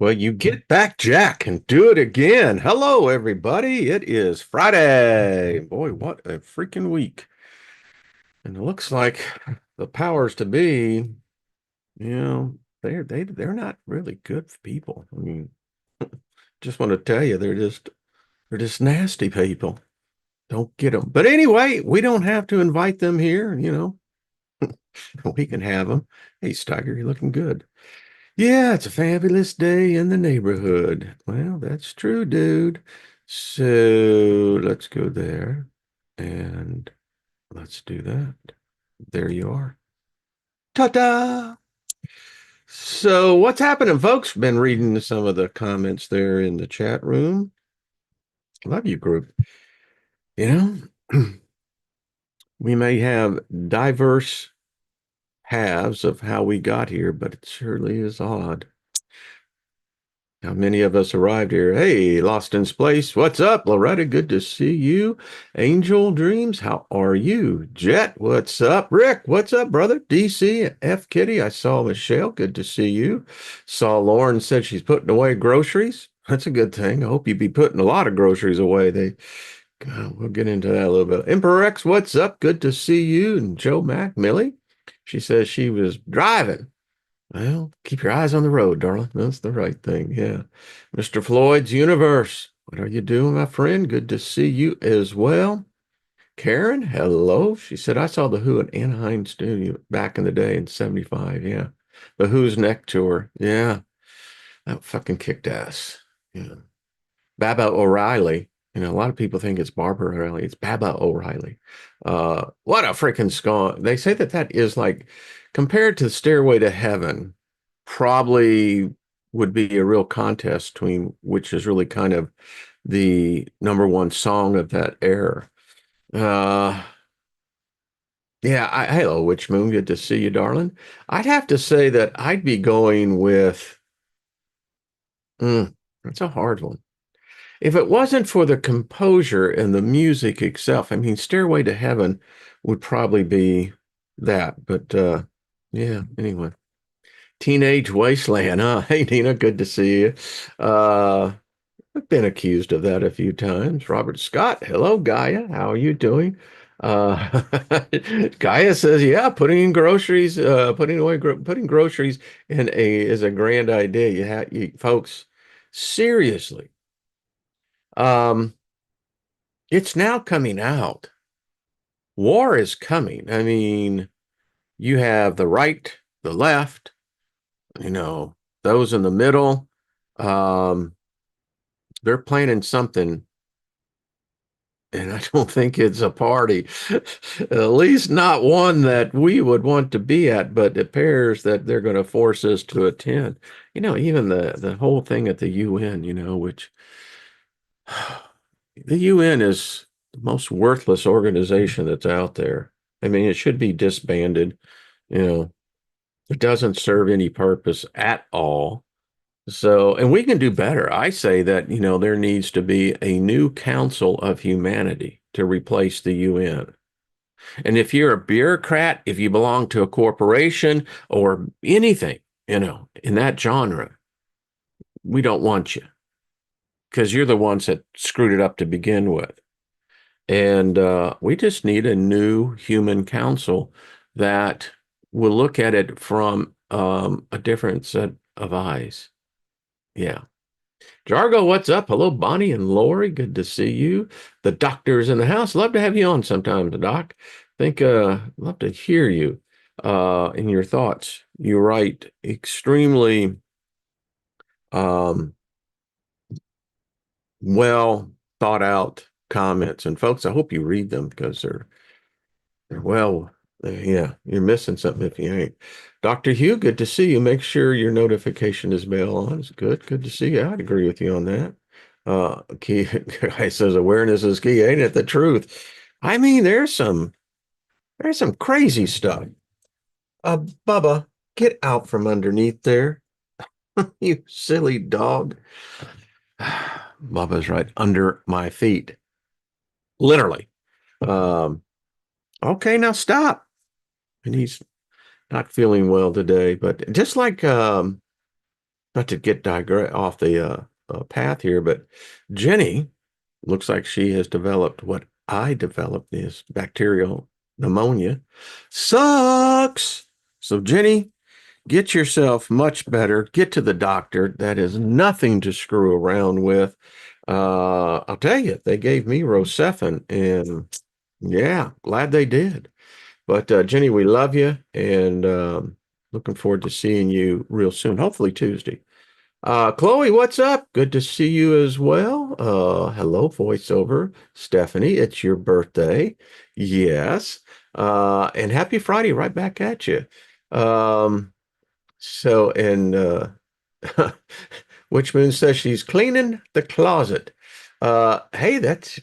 Well, you get back, Jack, and do it again. Hello, everybody. It is Friday. Boy, what a freaking week. And it looks like the powers to be, they're not really good people. I mean, just want to tell you, they're just nasty people. Don't get them. But anyway, we don't have to invite them here. We can have them. Hey, Steiger, you're looking good. Yeah, it's a fabulous day in the neighborhood. Well, that's true, dude. So let's go there and let's do that. There you are. Ta-da! So what's happening, folks? Been reading some of the comments there in the chat room. Love you, group. You know, we may have diverse paths of how we got here, but it surely is odd. How many of us arrived here? Hey, Loston's Place. What's up, Loretta? Good to see you. Angel Dreams, how are you? Jet, what's up? Rick, what's up, brother? DC, F Kitty, I saw Michelle. Good to see you. Saw Lauren said she's putting away groceries. That's a good thing. I hope you be putting a lot of groceries away. We'll get into that a little bit. Emperor X, what's up? Good to see you. And Joe Mac, Millie, she says she was driving. Well, keep your eyes on the road, darling. That's the right thing. Yeah. Mr. Floyd's Universe. What are you doing, my friend? Good to see you as well. Karen, hello. She said, I saw the Who at Anaheim Studio back in the day in 75. Yeah. The Who's Neck Tour. Yeah. That fucking kicked ass. Yeah. Baba O'Reilly. A lot of people think it's Barbara O'Reilly. It's Baba O'Reilly. What a freaking song. They say that is like, compared to Stairway to Heaven, probably would be a real contest between which is really kind of the number one song of that era. Uh, yeah, hello, Witch Moon. Good to see you, darling. I'd have to say that I'd be going with, that's a hard one. If it wasn't for the composure and the music itself, I mean, Stairway to Heaven would probably be that. But yeah, anyway. Teenage Wasteland, huh? Hey, Nina, good to see you. Uh, I've been accused of that a few times. Robert Scott, hello, Gaia. How are you doing? Uh, Gaia says, yeah, putting groceries in is a grand idea. Folks, seriously. Um, it's now coming out. War is coming. I mean, you have the right, the left, you know, those in the middle. Um, they're planning something, and I don't think it's a party, at least not one that we would want to be at, but it appears that they're going to force us to attend. Even the whole thing at the UN, which the UN is the most worthless organization that's out there. I mean, it should be disbanded. You know, it doesn't serve any purpose at all. So, and we can do better. I say that, there needs to be a new Council of Humanity to replace the UN. And if you're a bureaucrat, if you belong to a corporation or anything, in that genre, we don't want you because you're the ones that screwed it up to begin with. And we just need a new human council that will look at it from a different set of eyes. Yeah. Jargo, what's up? Hello, Bonnie and Lori. Good to see you. The doctor's in the house. Love to have you on sometime, the doc. Love to hear you in your thoughts. You write extremely um, well thought out comments. And folks, I hope you read them because well, yeah, you're missing something if you ain't. Dr. Hugh, good to see you. Make sure your notification is bell on. It's good. Good to see you. I'd agree with you on that. Key guy says awareness is key, ain't it? The truth. I mean, there's some crazy stuff. Bubba, get out from underneath there, you silly dog. Bubba's right under my feet, literally. Um, okay, now stop. And he's not feeling well today, but just like not to get digress off the path here, but Jenny looks like she has developed what I developed is bacterial pneumonia. Sucks. So Jenny, get yourself much better. Get to the doctor. That is nothing to screw around with. I'll tell you, they gave me Rocephin, and yeah, glad they did. But Jenny, we love you, and looking forward to seeing you real soon. Hopefully Tuesday. Chloe, what's up? Good to see you as well. Hello, voiceover. Stephanie, it's your birthday. Yes. And happy Friday right back at you. Um, so, and Witchmoon says she's cleaning the closet. Hey, that's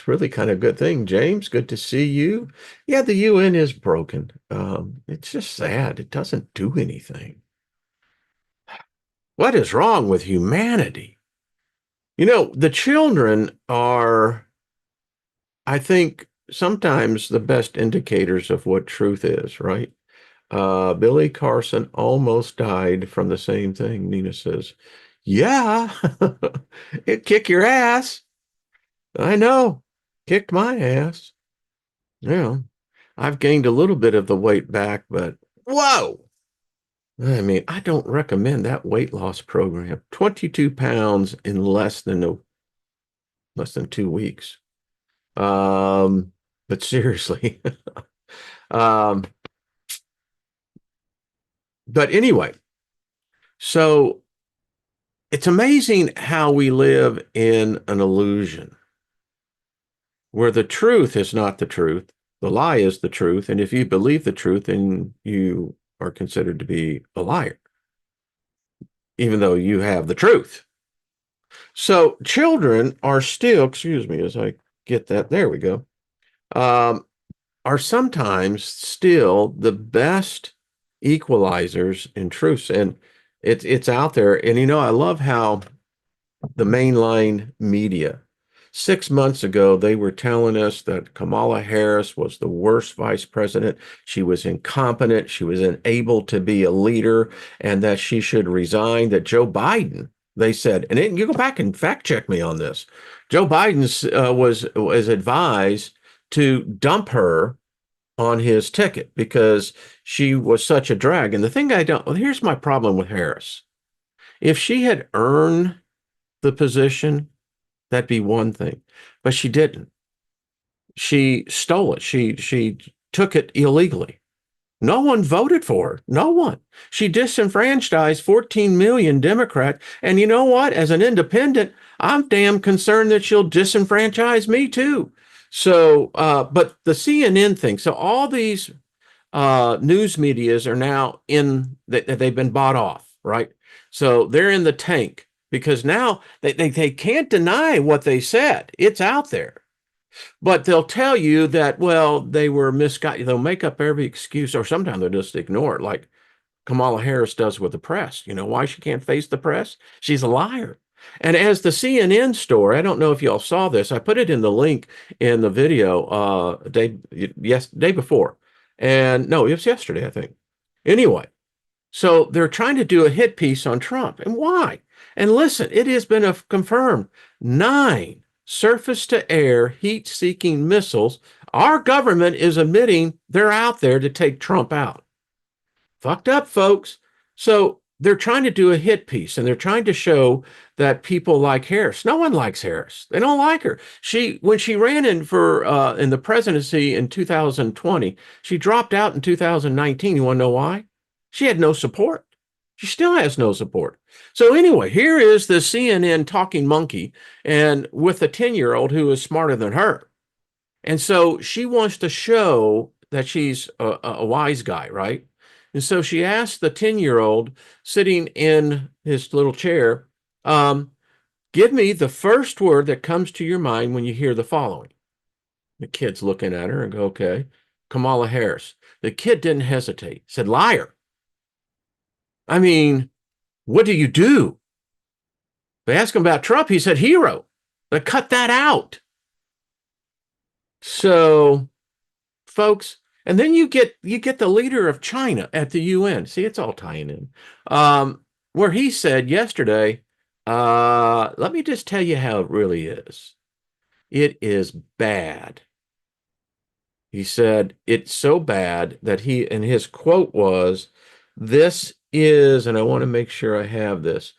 really kind of a good thing. James, good to see you. Yeah, the UN is broken. It's just sad. It doesn't do anything. What is wrong with humanity? You know, the children are, I think, sometimes the best indicators of what truth is, right? Billy Carson almost died from the same thing. Nina says, yeah, it kick your ass. I know. Kicked my ass. Yeah. I've gained a little bit of the weight back, but whoa. I mean, I don't recommend that weight loss program. 22 pounds in less than 2 weeks. Um, but seriously. um, but anyway, so it's amazing how we live in an illusion where the truth is not the truth, the lie is the truth, and if you believe the truth, then you are considered to be a liar, even though you have the truth. So children are still, excuse me, as I get that, there we go, um, are sometimes still the best equalizers in truths. And it's out there. And you know, I love how the mainline media. 6 months ago, they were telling us that Kamala Harris was the worst vice president. She was incompetent. She was unable to be a leader, and that she should resign. That Joe Biden, they said, and you go back and fact check me on this. Joe Biden was advised to dump her on his ticket because she was such a drag. And the thing I don't, well, here's my problem with Harris. If she had earned the position, that'd be one thing, but she didn't. She stole it. She took it illegally. No one voted for her. No one. She disenfranchised 14 million Democrats. And you know what? As an independent, I'm damn concerned that she'll disenfranchise me too. So, but the CNN thing. So all these news medias are now they've been bought off, right? So they're in the tank because now they can't deny what they said. It's out there. But they'll tell you that, well, they were misguided. They'll make up every excuse, or sometimes they'll just ignore it, like Kamala Harris does with the press. You know why she can't face the press? She's a liar. And as the CNN story, I don't know if y'all saw this. I put it in the link in the video day before. And no, it was yesterday, I think. Anyway, so they're trying to do a hit piece on Trump. And why? And listen, it has been confirmed 9 surface to air heat seeking missiles. Our government is admitting they're out there to take Trump out. Fucked up, folks. So they're trying to do a hit piece and they're trying to show that people like Harris. No one likes Harris. They don't like her. When she ran in the presidency in 2020, she dropped out in 2019. You want to know why? She had no support. She still has no support. So anyway, here is the CNN talking monkey and with a 10-year-old who is smarter than her. And so she wants to show that she's a wise guy, right? And so she asked the 10-year-old sitting in his little chair, give me the first word that comes to your mind when you hear the following. The kid's looking at her and go, okay, Kamala Harris. The kid didn't hesitate, said, liar. I mean, what do you do? They asked him about Trump. He said, hero. But cut that out. So, folks, and then you get the leader of China at the UN. See, it's all tying in. where he said yesterday, let me just tell you how it really is. It is bad. He said it's so bad that and his quote was, this is, and I want to make sure I have this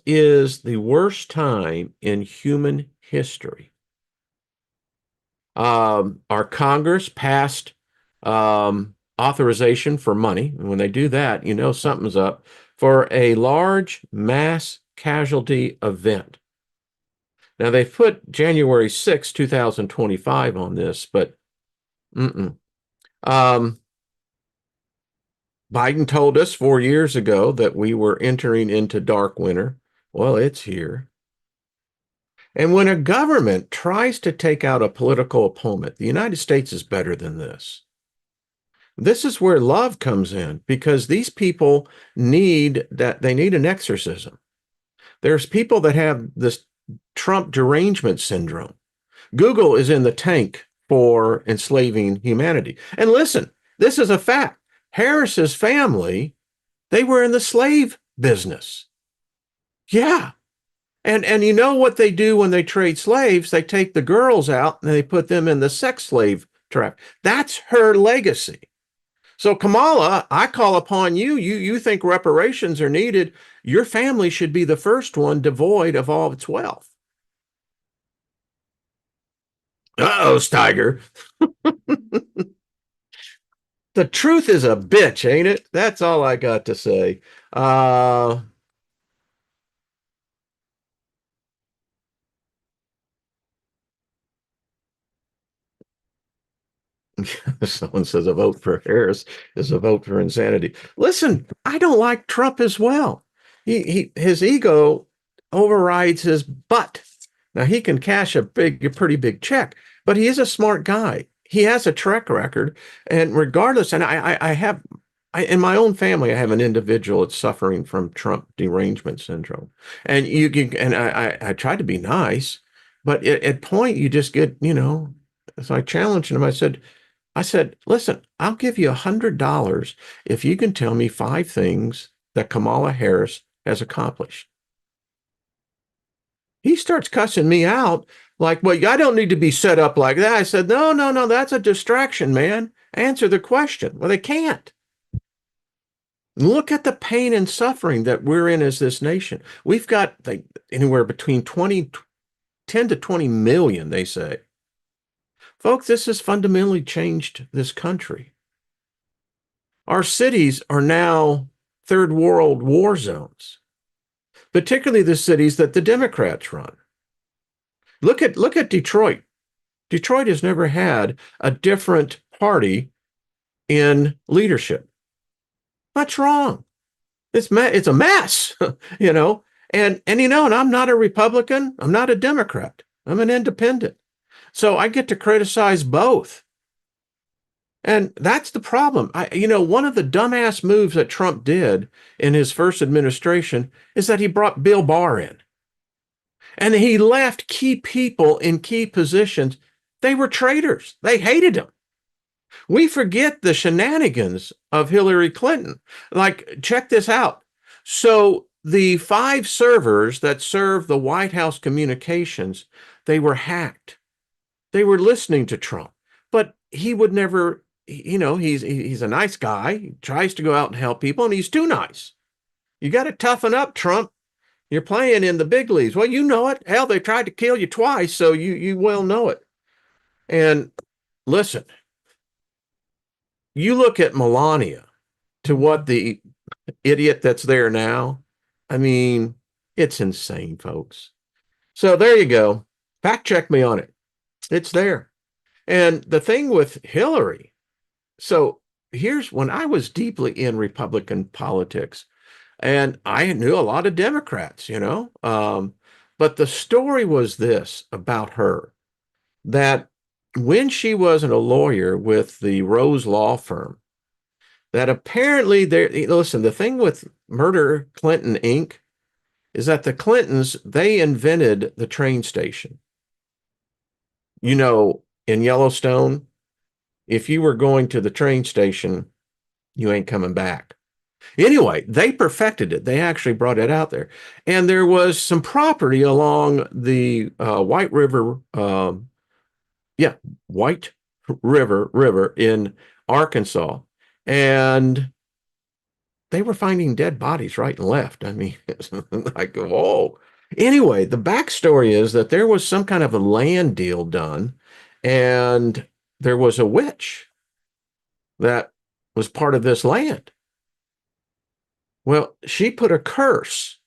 is the worst time in human history. Our Congress passed authorization for money. And when they do that, you know something's up for a large mass casualty event. Now they've put January 6, 2025 on this, but mm-mm. Um, Biden told us 4 years ago that we were entering into dark winter. Well, it's here. And when a government tries to take out a political opponent, the United States is better than this. This is where love comes in because these people they need an exorcism. There's people that have this Trump derangement syndrome. Google is in the tank for enslaving humanity. And listen, this is a fact. Harris's family, they were in the slave business. Yeah. And you know what they do when they trade slaves? They take the girls out and they put them in the sex slave trap. That's her legacy. So Kamala, I call upon you. You think reparations are needed. Your family should be the first one devoid of all its wealth. Uh-oh, Steiger. The truth is a bitch, ain't it? That's all I got to say. Uh, Someone says a vote for Harris is a vote for insanity. Listen, I don't like Trump as well. His ego overrides his butt. Now he can cash a pretty big check, but he is a smart guy. He has a track record, and regardless, and in my own family, I have an individual that's suffering from Trump derangement syndrome, and you can, and I tried to be nice, but at point you just get, so I challenged him. I said, listen, I'll give you $100 if you can tell me 5 things that Kamala Harris has accomplished. He starts cussing me out like, well, I don't need to be set up like that. I said, no, no, no, that's a distraction, man. Answer the question. Well, they can't. Look at the pain and suffering that we're in as this nation. We've got anywhere between 10 to 20 million, they say. Folks, this has fundamentally changed this country. Our cities are now third world war zones, particularly the cities that the Democrats run. Look at Detroit. Detroit has never had a different party in leadership. What's wrong? It's a mess, you know. And I'm not a Republican. I'm not a Democrat. I'm an independent. So I get to criticize both. And that's the problem. One of the dumbass moves that Trump did in his first administration is that he brought Bill Barr in. And he left key people in key positions. They were traitors. They hated him. We forget the shenanigans of Hillary Clinton. Like, check this out. So the 5 servers that serve the White House communications, they were hacked. They were listening to Trump, but he would never, he's a nice guy. He tries to go out and help people, and he's too nice. You got to toughen up, Trump. You're playing in the big leagues. Well, you know it. Hell, they tried to kill you twice, so you well know it. And listen, you look at Melania to what the idiot that's there now. I mean, it's insane, folks. So there you go. Fact check me on it. It's there. And the thing with Hillary, so here's when I was deeply in Republican politics, and I knew a lot of Democrats. But the story was this about her that when she wasn't a lawyer with the Rose Law Firm, that apparently listen, the thing with Murder Clinton Inc. is that the Clintons, they invented the train station. In Yellowstone, if you were going to the train station, you ain't coming back. Anyway, they perfected it. They actually brought it out there. And there was some property along the White River, yeah, White River in Arkansas. And they were finding dead bodies right and left. I mean, it's like, whoa. Anyway, the backstory is that there was some kind of a land deal done, and there was a witch that was part of this land. Well, she put a curse,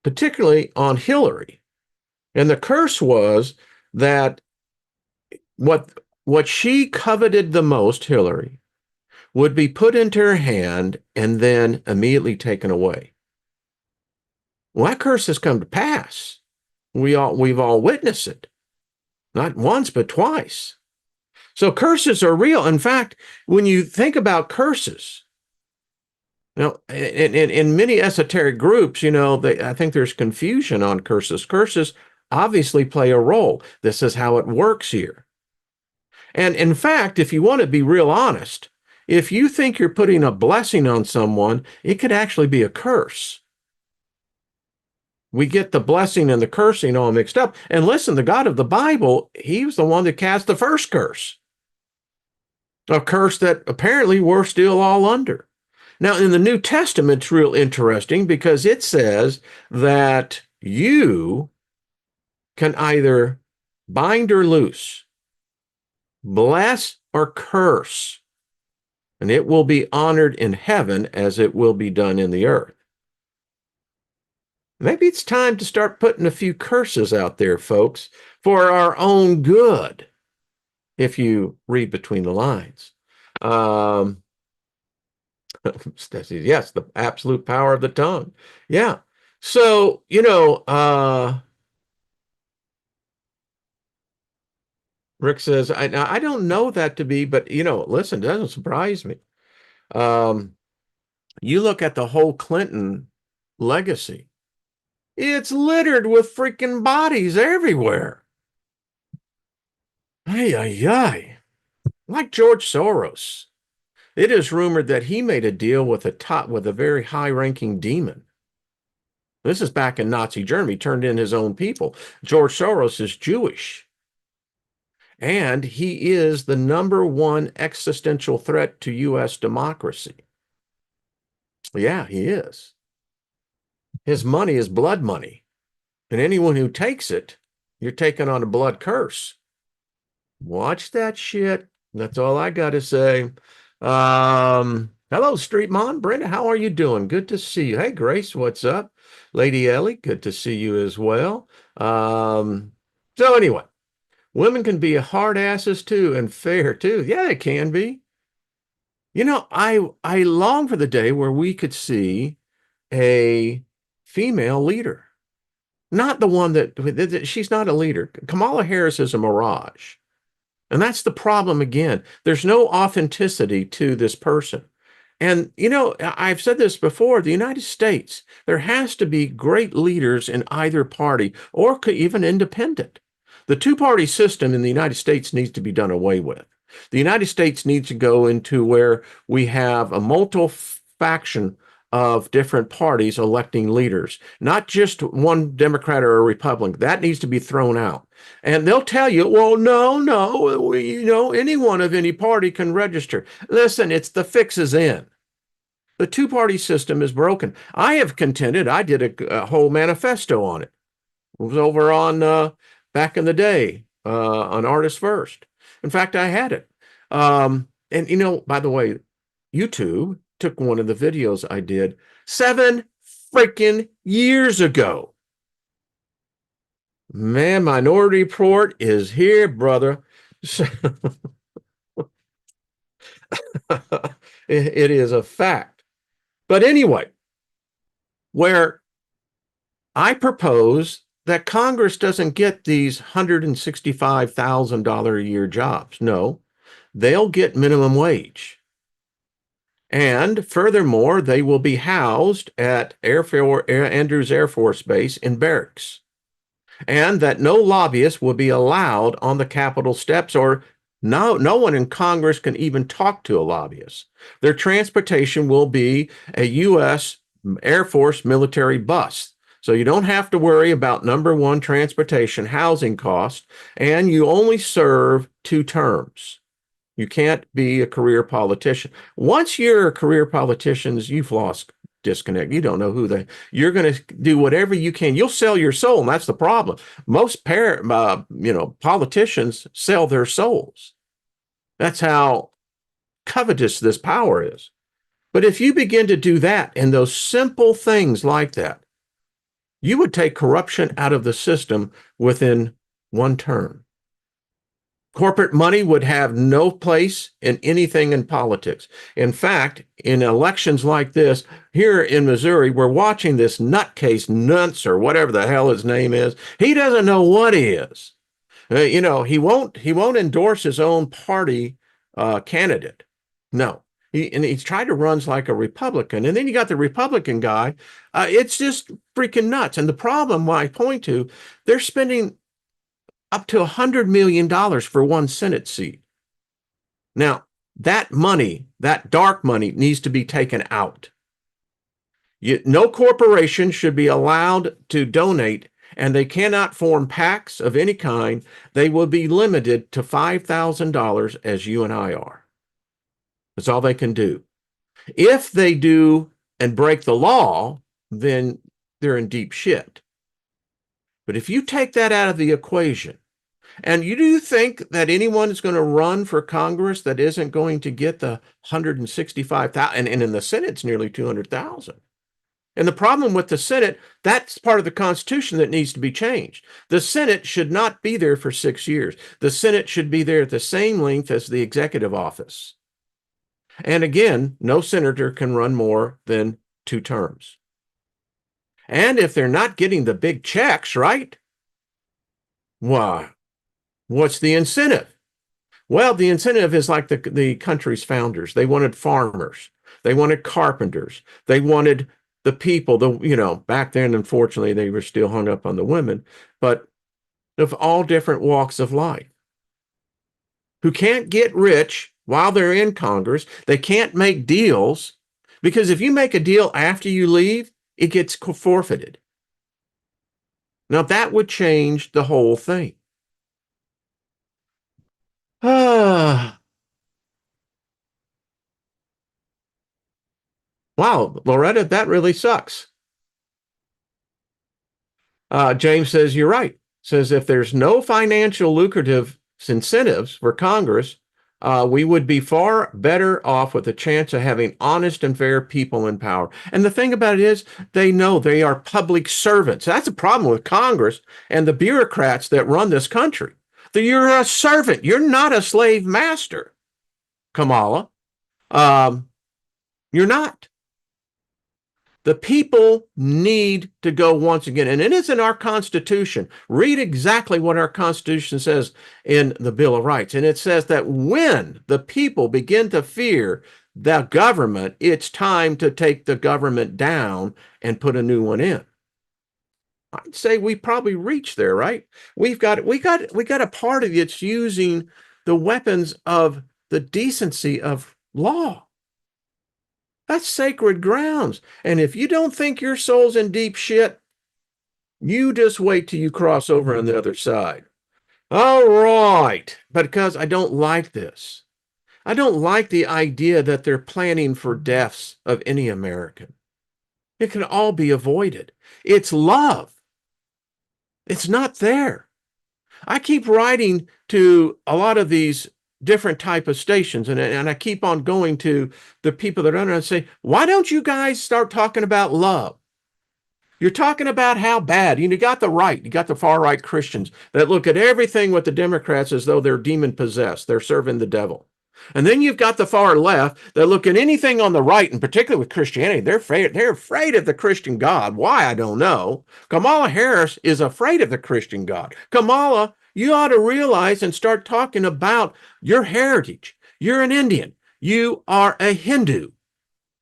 particularly on Hillary. And the curse was that what what she coveted the most, Hillary, would be put into her hand and then immediately taken away. Well, that curse has come to pass. We've all witnessed it, not once but twice. So curses are real. In fact, when you think about curses, in many esoteric groups, I think there's confusion on curses. Curses obviously play a role. This is how it works here. And in fact, if you want to be real honest, if you think you're putting a blessing on someone, it could actually be a curse. We get the blessing and the cursing all mixed up. And listen, the God of the Bible, he was the one that cast the first curse, a curse that apparently we're still all under. Now, in the New Testament, it's real interesting because it says that you can either bind or loose, bless or curse, and it will be honored in heaven as it will be done in the earth. Maybe it's time to start putting a few curses out there, folks, for our own good, if you read between the lines. Yes, the absolute power of the tongue. Yeah. So, Rick says, I don't know that to be, but, listen, it doesn't surprise me. You look at the whole Clinton legacy, it's littered with freaking bodies everywhere. Ay, ay, ay. Like George Soros. It is rumored that he made a deal with a very high-ranking demon. This is back in Nazi Germany, turned in his own people. George Soros is Jewish. And he is the #1 existential threat to U.S. democracy. Yeah, he is. His money is blood money. And anyone who takes it, you're taking on a blood curse. Watch that shit. That's all I got to say. Hello, Street Mom. Brenda, how are you doing? Good to see you. Hey, Grace, what's up? Lady Ellie, good to see you as well. So anyway, women can be hard asses too and fair too. Yeah, they can be. I long for the day where we could see a female leader. Not the one that she's not a leader. Kamala Harris is a mirage. And that's the problem again. There's no authenticity to this person. And, I've said this before, the United States, there has to be great leaders in either party or even independent. The two-party system in the United States needs to be done away with. The United States needs to go into where we have a multi-faction of different parties electing leaders, not just one Democrat or a Republican. That needs to be thrown out. And they'll tell you, well, no, anyone of any party can register. Listen, it's the fix is in. The two-party system is broken. I have contended, I did a whole manifesto on it. It was over on back in the day on Artist First. In fact, I had it. And, by the way, YouTube took one of the videos I did 7 freaking years ago. Man, Minority Report is here, brother. It is a fact. But anyway, where I propose that Congress doesn't get these $165,000 a year jobs. No, they'll get minimum wage. And furthermore, they will be housed at Andrews Air Force Base in barracks. And that no lobbyists will be allowed on the Capitol steps or No one in Congress can even talk to a lobbyist. Their transportation will be a U.S. Air Force military bus. So you don't have to worry about number one, transportation, housing cost, and you only serve 2 terms. You can't be a career politician. Once you're a career politician, you've lost disconnect. You don't know who you're going to do whatever you can. You'll sell your soul, and that's the problem. Most politicians sell their souls. That's how covetous this power is. But if you begin to do that and those simple things like that, you would take corruption out of the system within 1 term. Corporate money would have no place in anything in politics. In fact, in elections like this, here in Missouri, we're watching this nutcase, Nuntz, or whatever the hell his name is. He doesn't know what he is. He won't endorse his own party candidate. No. He's tried to run like a Republican. And then you got the Republican guy. It's just freaking nuts. And the problem I point to, they're spending up to $100 million for one Senate seat. Now, that money, that dark money, needs to be taken out. No corporation should be allowed to donate, and they cannot form PACs of any kind. They will be limited to $5,000 as you and I are. That's all they can do. If they do and break the law, then they're in deep shit. But if you take that out of the equation, and you do think that anyone is going to run for Congress that isn't going to get the 165,000, and in the Senate, it's nearly 200,000. And the problem with the Senate, that's part of the Constitution that needs to be changed. The Senate should not be there for 6 years. The Senate should be there at the same length as the executive office. And again, no senator can run more than 2 terms. And if they're not getting the big checks, right? Why? What's the incentive? Well, the incentive is like the country's founders. They wanted farmers. They wanted carpenters. They wanted the people, back then, unfortunately, they were still hung up on the women, but of all different walks of life, who can't get rich while they're in Congress. They can't make deals, because if you make a deal after you leave, it gets forfeited. Now, that would change the whole thing. Wow, Loretta, that really sucks. James says, you're right. Says, if there's no financial lucrative incentives for Congress, we would be far better off with a chance of having honest and fair people in power. And the thing about it is, they know they are public servants. That's a problem with Congress and the bureaucrats that run this country. You're a servant. You're not a slave master, Kamala. You're not. The people need to go once again. And it is in our Constitution. Read exactly what our Constitution says in the Bill of Rights. And it says that when the people begin to fear the government, it's time to take the government down and put a new one in. I'd say we probably reached there, right? We got a party that's using the weapons of the decency of law. That's sacred grounds. And if you don't think your soul's in deep shit, you just wait till you cross over on the other side. All right. But because I don't like this. I don't like the idea that they're planning for deaths of any American. It can all be avoided. It's love. It's not there. I keep writing to a lot of these different type of stations, and I keep on going to the people that are under and say, why don't you guys start talking about love? You're talking about how bad. You got the far right Christians that look at everything with the Democrats as though they're demon possessed. They're serving the devil. And then you've got the far left that look at anything on the right, and particularly with Christianity, they're afraid of the Christian God. Why? I don't know. Kamala Harris is afraid of the Christian God. Kamala, you ought to realize and start talking about your heritage. You're an Indian. You are a Hindu.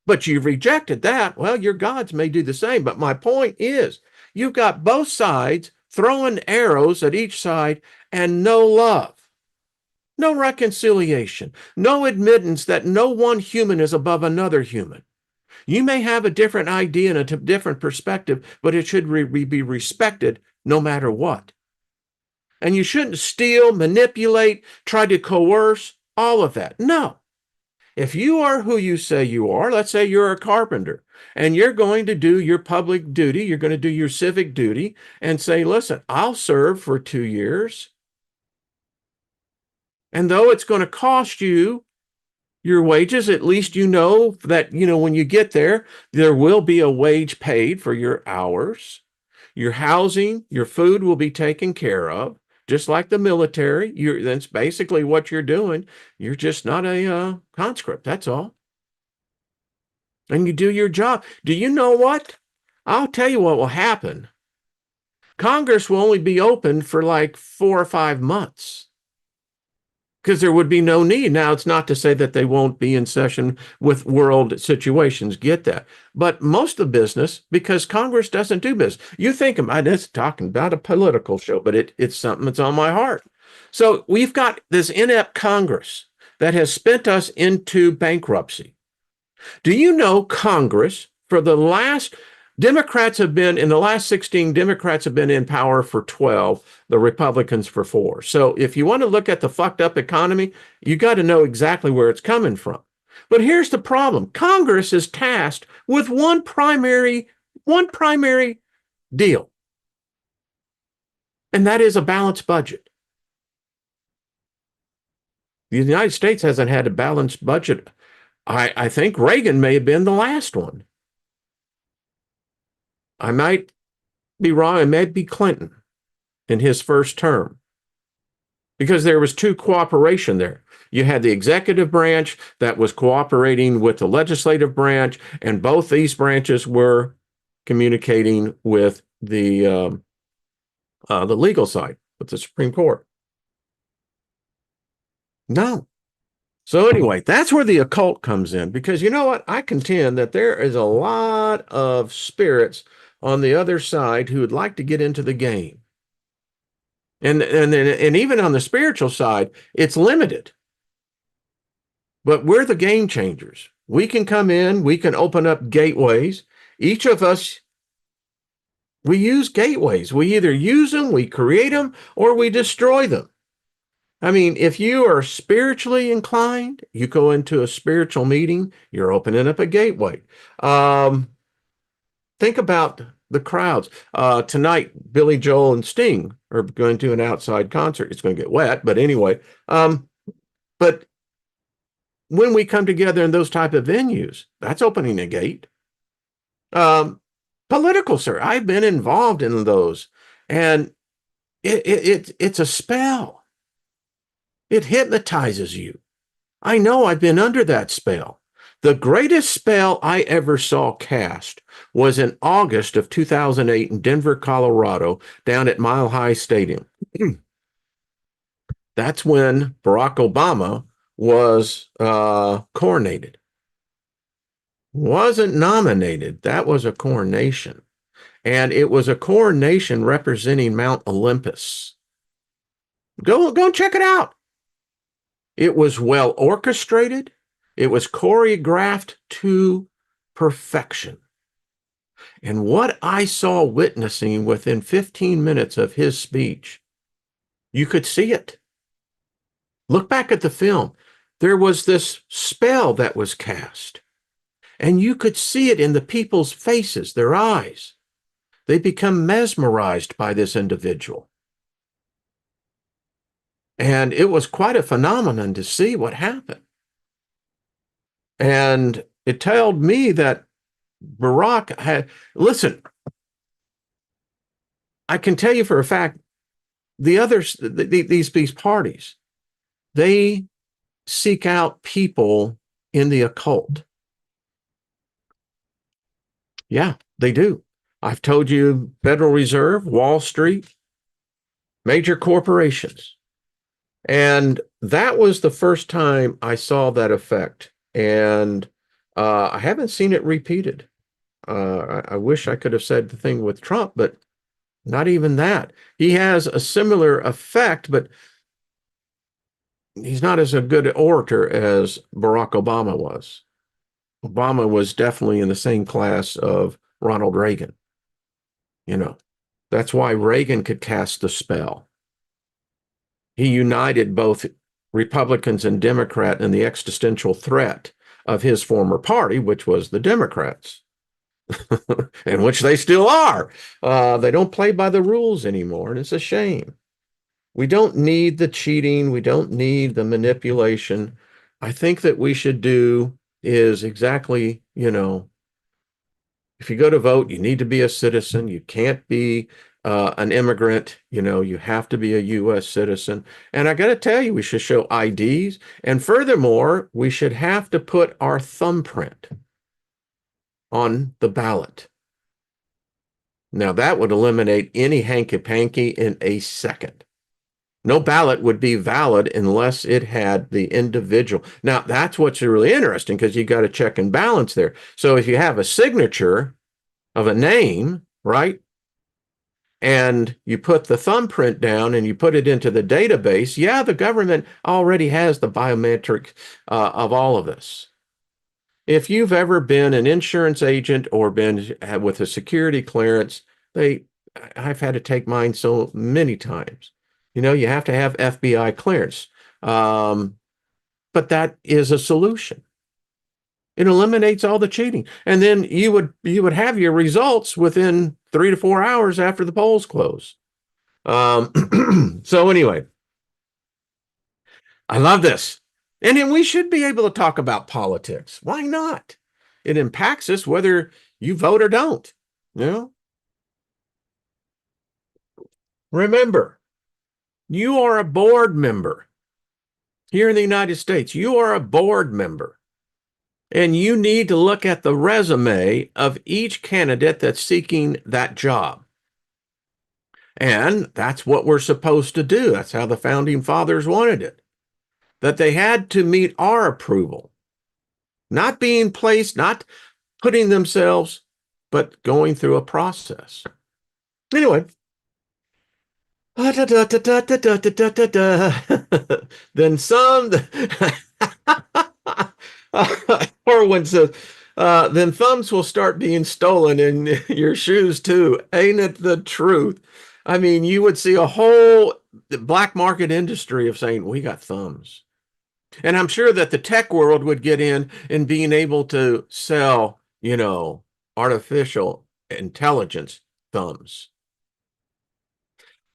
But you've rejected that. Well, your gods may do the same. But my point is, you've got both sides throwing arrows at each side and no love. no reconciliation, no admittance that no one human is above another human. You may have a different idea and a different perspective, but it should be respected no matter what. And you shouldn't steal, manipulate, try to coerce, all of that. No. If you are who you say you are, let's say you're a carpenter and you're going to do your public duty, you're going to do your civic duty and say, listen, I'll serve for 2 years. And though it's going to cost you your wages, at least you know that, when you get there, there will be a wage paid for your hours. Your housing, your food will be taken care of, just like the military. That's basically what you're doing. You're just not a conscript. That's all. And you do your job. Do you know what? I'll tell you what will happen. Congress will only be open for like 4 or 5 months because there would be no need. Now, it's not to say that they won't be in session with world situations. Get that. But most of the business, because Congress doesn't do business. You think, I'm just talking about a political show, but it's something that's on my heart. So we've got this inept Congress that has spent us into bankruptcy. Do you know Congress, for the last Democrats have been in the last 16, Democrats have been in power for 12, the Republicans for 4. So if you want to look at the fucked up economy, you got to know exactly where it's coming from. But here's the problem. Congress is tasked with one primary deal, and that is a balanced budget. The United States hasn't had a balanced budget. I think Reagan may have been the last one. I might be wrong. It may be Clinton in his first term, because there was two cooperation there. You had the executive branch that was cooperating with the legislative branch, and both these branches were communicating with the legal side, with the Supreme Court. No. So anyway, that's where the occult comes in, because you know what? I contend that there is a lot of spirits on the other side who would like to get into the game. And even on the spiritual side, it's limited. But we're the game changers. We can come in, we can open up gateways. Each of us, we use gateways. We either use them, we create them, or we destroy them. I mean, if you are spiritually inclined, you go into a spiritual meeting, you're opening up a gateway. Think about the crowds. Tonight, Billy Joel and Sting are going to an outside concert. It's going to get wet, but anyway. But when we come together in those type of venues, that's opening a gate. Political, sir. I've been involved in those, and it's a spell. It hypnotizes you. I know I've been under that spell. The greatest spell I ever saw cast was in August of 2008 in Denver, Colorado, down at Mile High Stadium. That's when Barack Obama was coronated. Wasn't nominated. That was a coronation. And it was a coronation representing Mount Olympus. Go check it out. It was well orchestrated. It was choreographed to perfection. And what I saw witnessing within 15 minutes of his speech, you could see it. Look back at the film. There was this spell that was cast, and you could see it in the people's faces, their eyes. They become mesmerized by this individual. And it was quite a phenomenon to see what happened. And it told me that Barack had, listen, I can tell you for a fact, the others, these parties, they seek out people in the occult. Yeah, they do. I've told you Federal Reserve, Wall Street, major corporations. And that was the first time I saw that effect. And I haven't seen it repeated. I wish I could have said the thing with Trump, but not even that. He has a similar effect, but he's not as a good orator as Barack Obama was. Obama was definitely in the same class of Ronald Reagan. You know, that's why Reagan could cast the spell. He united both Republicans and Democrats in the existential threat of his former party, which was the Democrats, and which they still are. They don't play by the rules anymore, and it's a shame. We don't need the cheating. We don't need the manipulation. I think that we should do is exactly, if you go to vote, you need to be a citizen. You can't be an immigrant. You have to be a U.S. citizen. And I got to tell you, we should show IDs. And furthermore, we should have to put our thumbprint on the ballot. Now, that would eliminate any hanky-panky in a second. No ballot would be valid unless it had the individual. Now, that's what's really interesting because you got to check and balance there. So if you have a signature of a name, right? And you put the thumbprint down and you put it into the database, yeah, the government already has the biometric of all of this. If you've ever been an insurance agent or been with a security clearance, I've had to take mine so many times. You have to have FBI clearance. But that is a solution. It eliminates all the cheating. And then you would have your results within 3 to 4 hours after the polls close. So anyway, I love this. And then we should be able to talk about politics. Why not? It impacts us whether you vote or don't. Remember, you are a board member here in the United States. You are a board member. And you need to look at the resume of each candidate that's seeking that job. And that's what we're supposed to do. That's how the founding fathers wanted it. That they had to meet our approval, not being placed, not putting themselves, but going through a process. Anyway. Then some. Orwin says, then thumbs will start being stolen in your shoes too. Ain't it the truth? I mean, you would see a whole black market industry of saying, we got thumbs. And I'm sure that the tech world would get in being able to sell, artificial intelligence thumbs.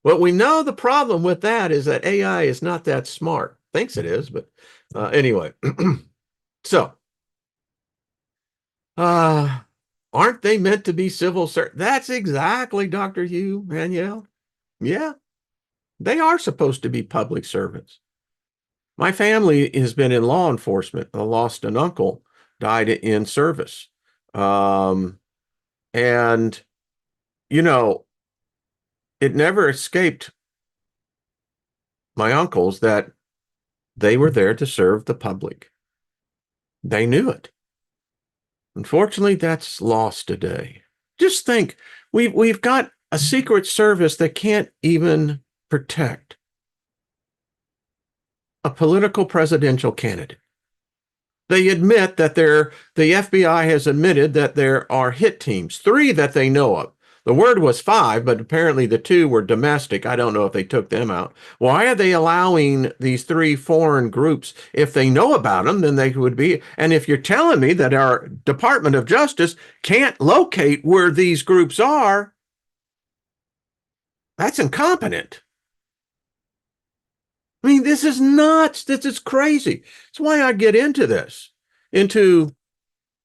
Well, we know the problem with that is that AI is not that smart. Thinks it is, but anyway. So, aren't they meant to be civil servants? That's exactly Dr. Hugh Manuel. Yeah, they are supposed to be public servants. My family has been in law enforcement. I lost an uncle, died in service. And, it never escaped my uncles that they were there to serve the public. They knew it. Unfortunately, that's lost today. Just think, we've got a secret service that can't even protect a political presidential candidate. They admit that the FBI has admitted that there are hit teams, 3 that they know of. The word was 5, but apparently the 2 were domestic. I don't know if they took them out. Why are they allowing these 3 foreign groups? If they know about them, then they would be. And if you're telling me that our Department of Justice can't locate where these groups are, that's incompetent. I mean, this is nuts. This is crazy. That's why I get into this.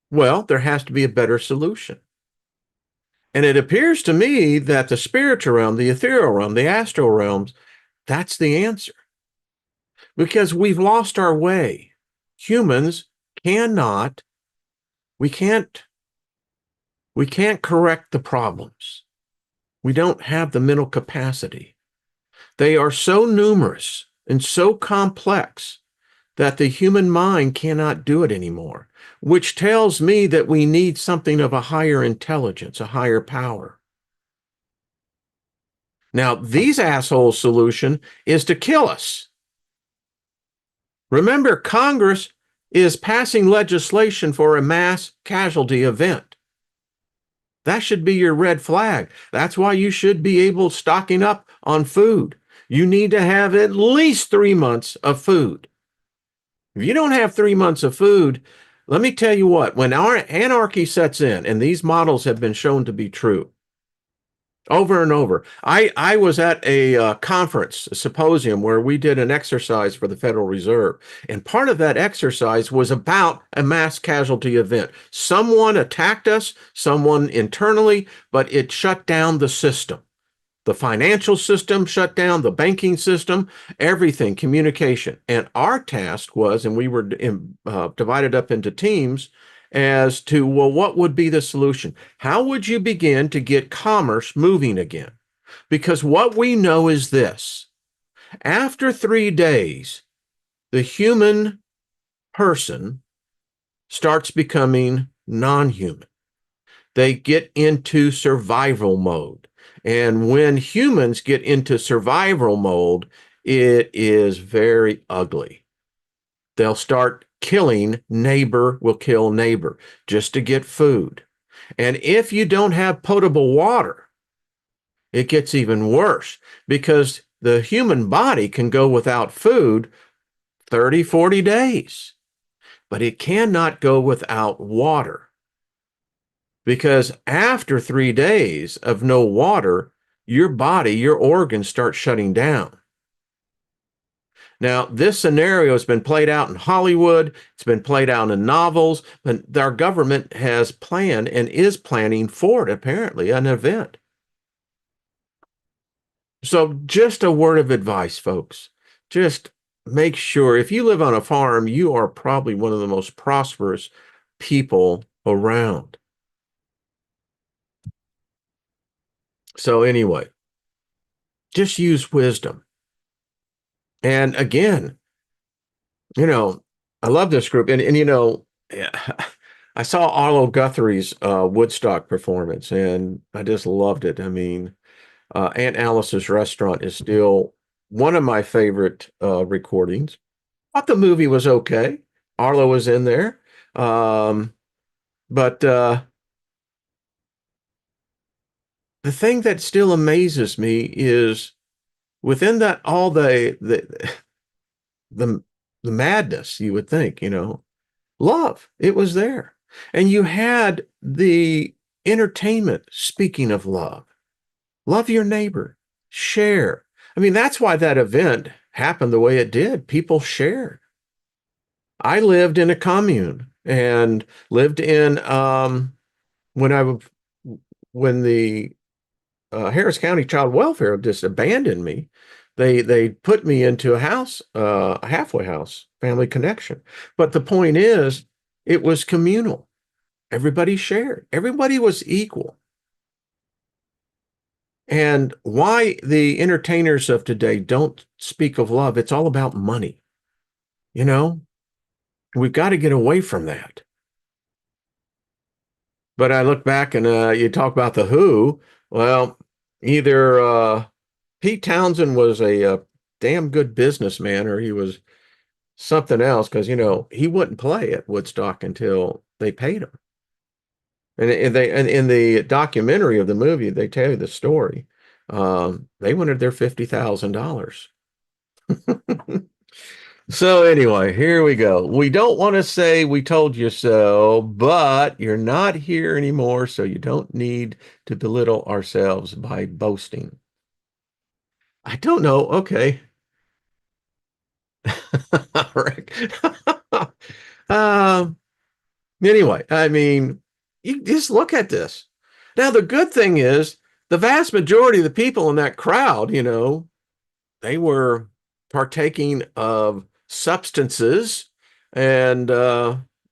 Well, there has to be a better solution. And it appears to me that the spiritual realm, the ethereal realm, the astral realms, that's the answer. Because we've lost our way. Humans cannot, we can't correct the problems. We don't have the mental capacity. They are so numerous and so complex that the human mind cannot do it anymore, which tells me that we need something of a higher intelligence, a higher power. Now, these assholes' solution is to kill us. Remember, Congress is passing legislation for a mass casualty event. That should be your red flag. That's why you should be able stocking up on food. You need to have at least 3 months of food. If you don't have 3 months of food, let me tell you what, when our anarchy sets in, and these models have been shown to be true over and over. I was at a conference, a symposium, where we did an exercise for the Federal Reserve. And part of that exercise was about a mass casualty event. Someone attacked us, someone internally, but it shut down the system. The financial system shut down, the banking system, everything, communication. And our task was, and we were divided up into teams as to, well, what would be the solution? How would you begin to get commerce moving again? Because what we know is this: after 3 days, the human person starts becoming non-human. They get into survival mode. And when humans get into survival mode, it is very ugly. They'll start killing, neighbor will kill neighbor just to get food. And if you don't have potable water, it gets even worse, because the human body can go without food 30, 40 days, but it cannot go without water. Because after 3 days of no water, your body, your organs start shutting down. Now, this scenario has been played out in Hollywood. It's been played out in novels, but our government has planned and is planning for it, apparently, an event. So just a word of advice, folks. Just make sure, if you live on a farm, you are probably one of the most prosperous people around. So anyway, just use wisdom. And again, I love this group. And I saw Arlo Guthrie's Woodstock performance, and I just loved it. I mean, Aunt Alice's Restaurant is still one of my favorite recordings. Thought the movie was okay. Arlo was in there. But the thing that still amazes me is, within that, all the the madness, you would think, love, it was there. And you had the entertainment, speaking of love. Love your neighbor, share. I mean, that's why that event happened the way it did. People shared. I lived in a commune and lived in when I when the Harris County Child Welfare just abandoned me. They put me into a house, a halfway house, family connection. But the point is, it was communal. Everybody shared. Everybody was equal. And why the entertainers of today don't speak of love, it's all about money. You know, we've got to get away from that. But I look back and you talk about the Who. Well, either Pete Townsend was a damn good businessman, or he was something else, because he wouldn't play at Woodstock until they paid him. And in the documentary of the movie, they tell you the story. They wanted their $50,000. So anyway, here we go. We don't want to say we told you so, but you're not here anymore, so you don't need to belittle ourselves by boasting. I don't know. Okay. Rick. um, anyway, I mean, you just look at this. Now, the good thing is, the vast majority of the people in that crowd, they were partaking of substances, and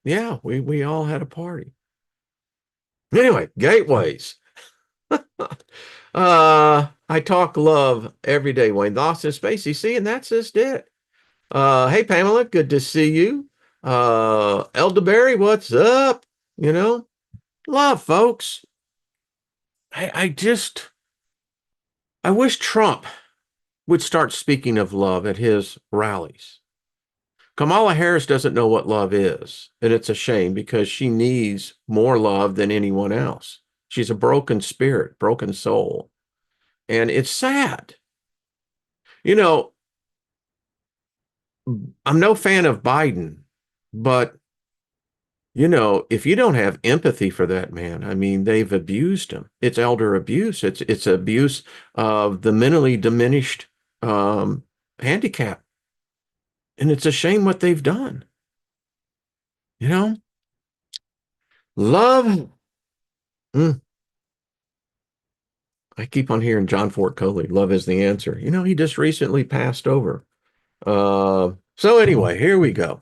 yeah, we all had a party. Anyway, gateways. I talk love every day, Wayne. Lost in space, you see, and that's just it. Hey, Pamela, good to see you. Elderberry, what's up? Love, folks. I wish Trump would start speaking of love at his rallies. Kamala Harris doesn't know what love is, and it's a shame because she needs more love than anyone else. She's a broken spirit, broken soul, and it's sad. You know, I'm no fan of Biden, but if you don't have empathy for that man, I mean, they've abused him. It's elder abuse. It's abuse of the mentally diminished um, handicap, and it's a shame what they've done. You know, love. Mm, I keep on hearing John Fort Coley. Love is the answer. He just recently passed over. So anyway, here we go.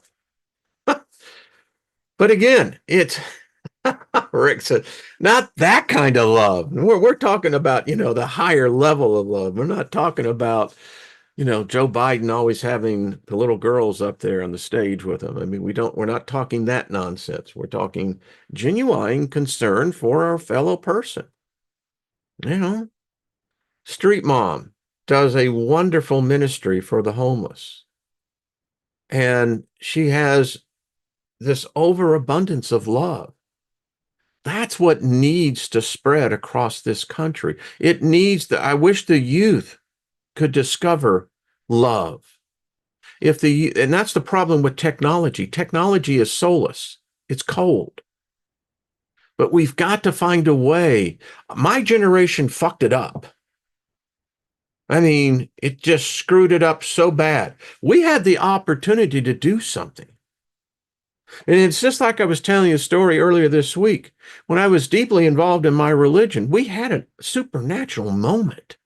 But again, it's Rick said, not that kind of love. We're talking about, the higher level of love. We're not talking about, Joe Biden always having the little girls up there on the stage with him. I mean, we're not talking that nonsense. We're talking genuine concern for our fellow person. You know, Street Mom does a wonderful ministry for the homeless. And she has this overabundance of love. That's what needs to spread across this country. It needs I wish the youth could discover love. And that's the problem with technology. Technology is soulless. It's cold. But we've got to find a way. My generation fucked it up. I mean, it just screwed it up so bad. We had the opportunity to do something. And it's just like I was telling you a story earlier this week. When I was deeply involved in my religion, we had a supernatural moment.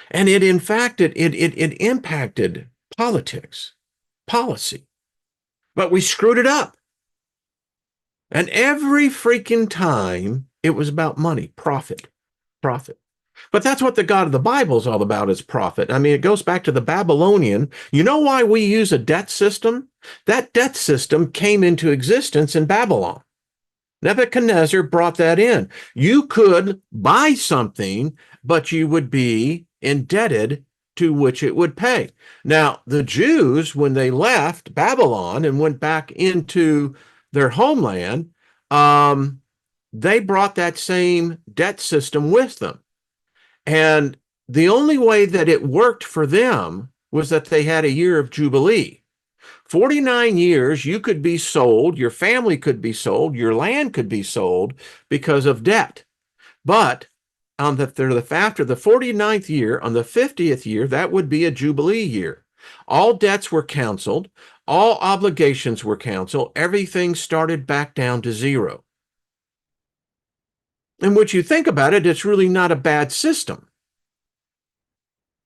And it, in fact, it impacted politics, policy. But we screwed it up. And every freaking time it was about money, profit, profit. But that's what the God of the Bible is all about, is profit. I mean, it goes back to the Babylonian. You know why we use a debt system? That debt system came into existence in Babylon. Nebuchadnezzar brought that in. You could buy something, but you would be indebted to which it would pay. Now, the Jews, when they left Babylon and went back into their homeland, they brought that same debt system with them. And the only way that it worked for them was that they had a year of Jubilee. 49 years, you could be sold, your family could be sold, your land could be sold because of debt. But after the 49th year, on the 50th year, that would be a Jubilee year. All debts were canceled, all obligations were canceled, everything started back down to zero. And when you think about it, it's really not a bad system.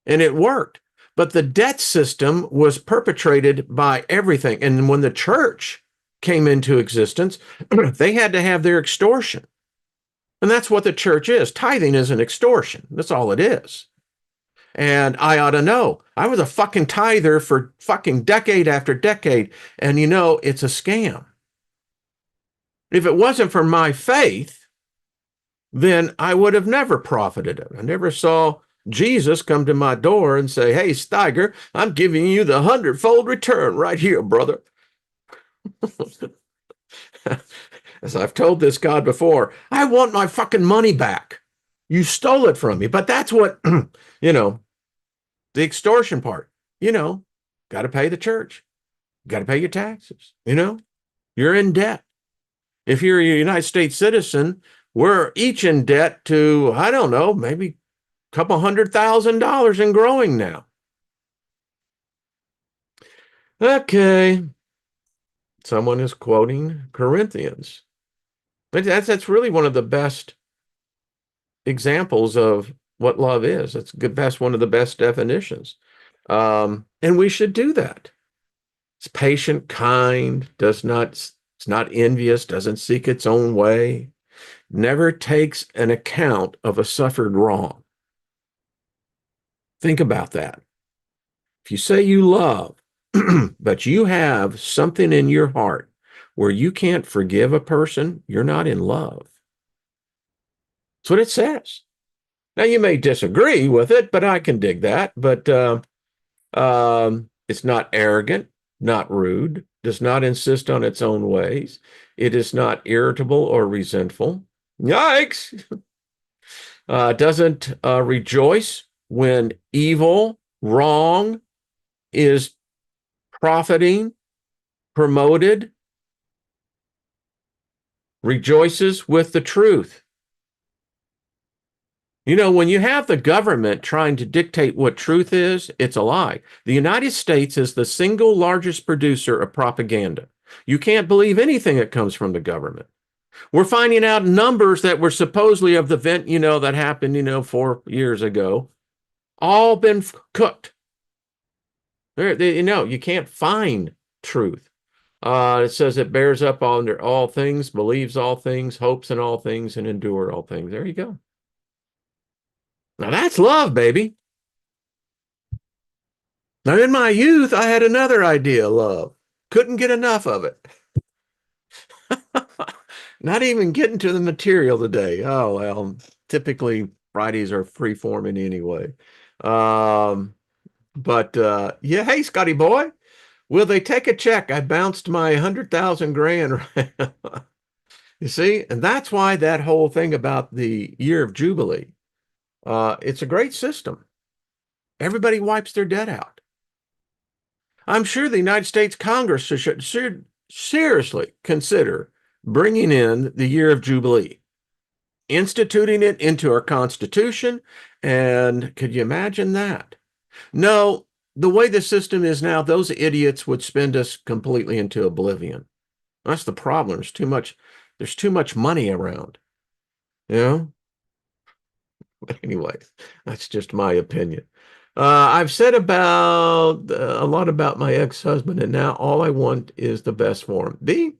And it worked. But the debt system was perpetrated by everything. And when the church came into existence, they had to have their extortion. And that's what the church is. Tithing is an extortion. That's all it is. And I ought to know. I was a fucking tither for fucking decade after decade. And it's a scam. If it wasn't for my faith, then I would have never profited it. I never saw Jesus come to my door and say, "Hey, Steiger, I'm giving you the 100-fold return right here, brother." As I've told this God before, I want my fucking money back. You stole it from me. But that's what, the extortion part, got to pay the church, got to pay your taxes, you're in debt. If you're a United States citizen, we're each in debt to, I don't know, maybe a couple $100,000 and growing now. Okay. Someone is quoting Corinthians. That's really one of the best examples of what love is. It's one of the best definitions. And we should do that. It's patient, kind, it's not envious, doesn't seek its own way, never takes an account of a suffered wrong. Think about that. If you say you love, but you have something in your heart where you can't forgive a person, you're not in love. That's what it says. Now, you may disagree with it, but I can dig that. But it's not arrogant, not rude, does not insist on its own ways. It is not irritable or resentful. Yikes! Doesn't rejoice when evil, wrong is profiting, promoted, rejoices with the truth. You know, when you have the government trying to dictate what truth is, it's a lie. The United States is the single largest producer of propaganda. You can't believe anything that comes from the government. We're finding out numbers that were supposedly of the event, that happened, 4 years ago, all been cooked. You can't find truth. It says it bears up under all things, believes all things, hopes in all things, and endure all things. There you go. Now that's love, baby. Now in my youth, I had another idea of love. Couldn't get enough of it. Not even getting to the material today. Oh, well, typically Fridays are free forming anyway. But yeah, hey, Scotty boy, will they take a check? I bounced my 100,000 grand. You see, and that's why that whole thing about the year of Jubilee, it's a great system. Everybody wipes their debt out. I'm sure the United States Congress should seriously consider bringing in the year of Jubilee, instituting it into our Constitution. And could you imagine that? No, the way the system is now, those idiots would spend us completely into oblivion. That's the problem. There's too much money around. You know? Anyway, that's just my opinion. I've said about a lot about my ex-husband, and now all I want is the best for him. B,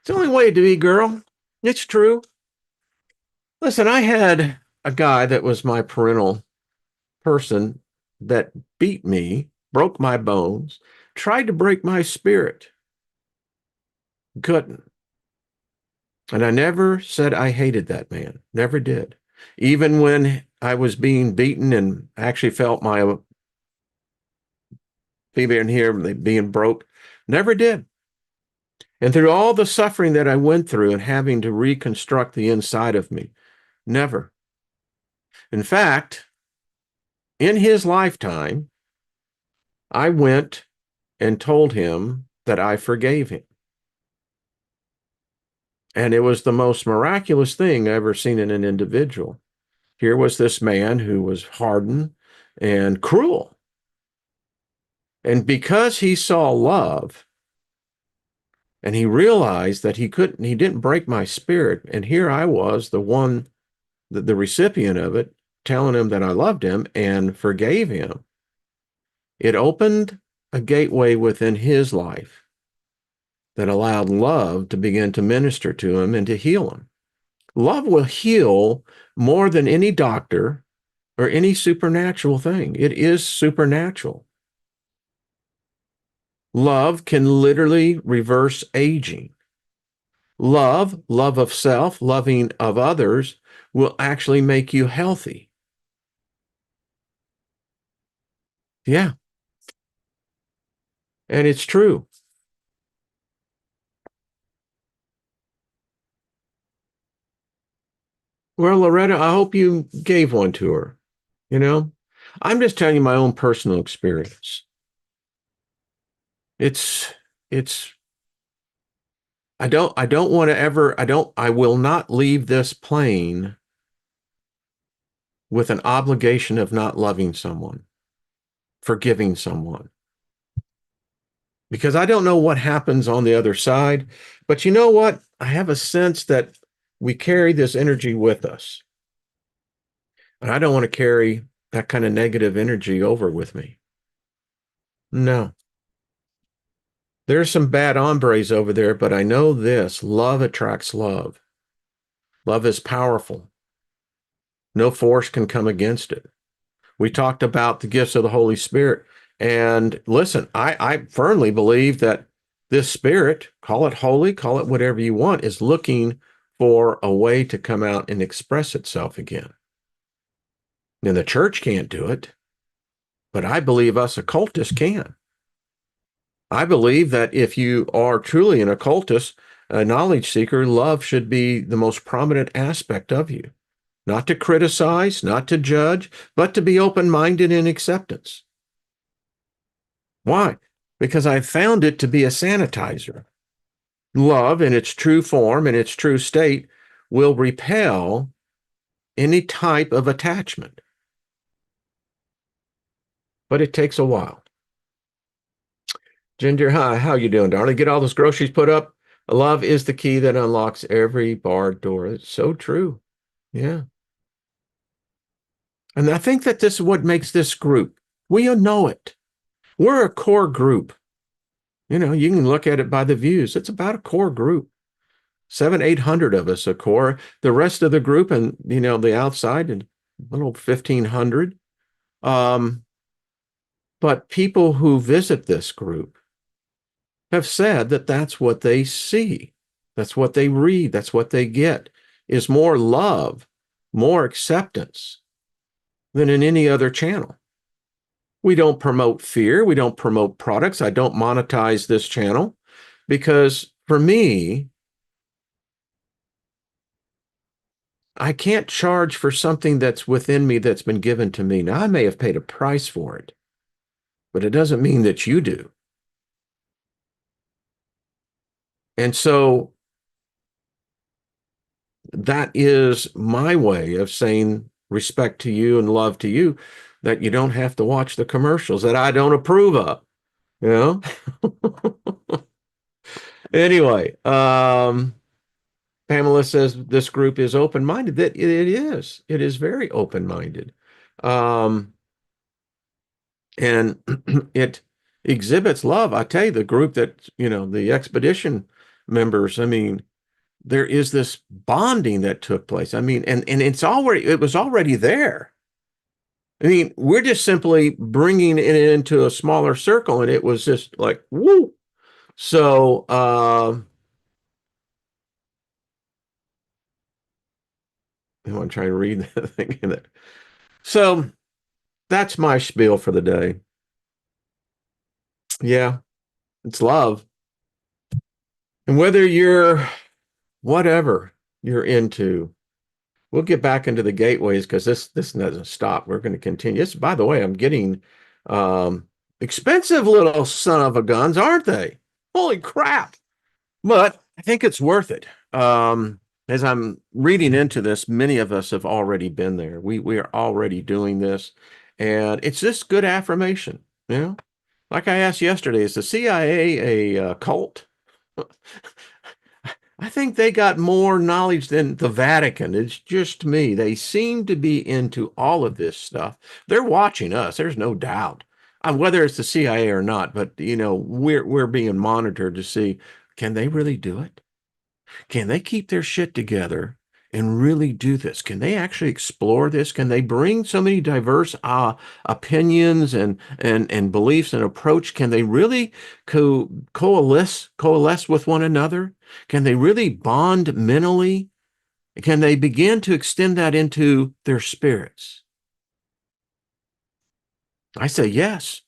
it's the only way to be, girl. It's true. Listen, I had a guy that was my parental person that beat me, broke my bones, tried to break my spirit. Couldn't. And I never said I hated that man. Never did. Even when I was being beaten and actually felt my fever in here being broke, never did. And through all the suffering that I went through and having to reconstruct the inside of me, never. In fact, in his lifetime, I went and told him that I forgave him. And it was the most miraculous thing I ever seen in an individual. Here was this man who was hardened and cruel. And because he saw love and he realized that he didn't break my spirit. And here I was, the recipient of it, telling him that I loved him and forgave him. It opened a gateway within his life that allowed love to begin to minister to him and to heal him. Love will heal more than any doctor or any supernatural thing. It is supernatural. Love can literally reverse aging. Love of self, loving of others will actually make you healthy. Yeah. And it's true. Well, Loretta, I hope you gave one to her. You know, I'm just telling you my own personal experience. It's, it's, I don't want to ever, I will not leave this plane with an obligation of not loving someone, forgiving someone, because I don't know what happens on the other side. But you know what? I have a sense that we carry this energy with us. And I don't want to carry that kind of negative energy over with me. No. There's some bad hombres over there, but I know this: love attracts love. Love is powerful. No force can come against it. We talked about the gifts of the Holy Spirit. And listen, I firmly believe that this spirit, call it holy, call it whatever you want, is looking for a way to come out and express itself again. And the church can't do it, but I believe us occultists can. I believe that if you are truly an occultist, a knowledge seeker, love should be the most prominent aspect of you. Not to criticize, not to judge, but to be open-minded in acceptance. Why? Because I found it to be a sanitizer. Love, in its true form, in its true state, will repel any type of attachment. But it takes a while. Ginger, hi, how you doing, darling? Get all those groceries put up. Love is the key that unlocks every barred door. It's so true. Yeah. And I think that this is what makes this group. We know it. We're a core group. You know, you can look at it by the views. It's about a core group. 800 of us a core. The rest of the group and, the outside, and a little 1,500. But people who visit this group have said that that's what they see. That's what they read. That's what they get is more love, more acceptance than in any other channel. We don't promote fear. We don't promote products. I don't monetize this channel because for me, I can't charge for something that's within me that's been given to me. Now, I may have paid a price for it, but it doesn't mean that you do. And so that is my way of saying respect to you and love to you, that you don't have to watch the commercials that I don't approve of, you know? Anyway, Pamela says this group is open-minded. That it is. It is very open-minded. Um, and it exhibits love. I tell you, the group that, the expedition members, I mean, there is this bonding that took place. I mean, and it was already there. I mean, we're just simply bringing it into a smaller circle, and it was just like, woo. So, I'm trying to read the thing in it. So that's my spiel for the day. Yeah, it's love. And whether you're whatever you're into, we'll get back into the gateways because this doesn't stop. We're going to continue. By the way, I'm getting expensive little son of a guns, aren't they? Holy crap. But I think it's worth it. As I'm reading into this, many of us have already been there. We are already doing this, and it's just good affirmation. Like I asked yesterday, is the CIA a cult? I think they got more knowledge than the Vatican. It's just me. They seem to be into all of this stuff. They're watching us. There's no doubt. Whether it's the CIA or not, but we're being monitored to see, can they really do it? Can they keep their shit together and really do this? Can they actually explore this? Can they bring so many diverse opinions and beliefs and approach? Can they really coalesce with one another? Can they really bond mentally? Can they begin to extend that into their spirits? I say yes.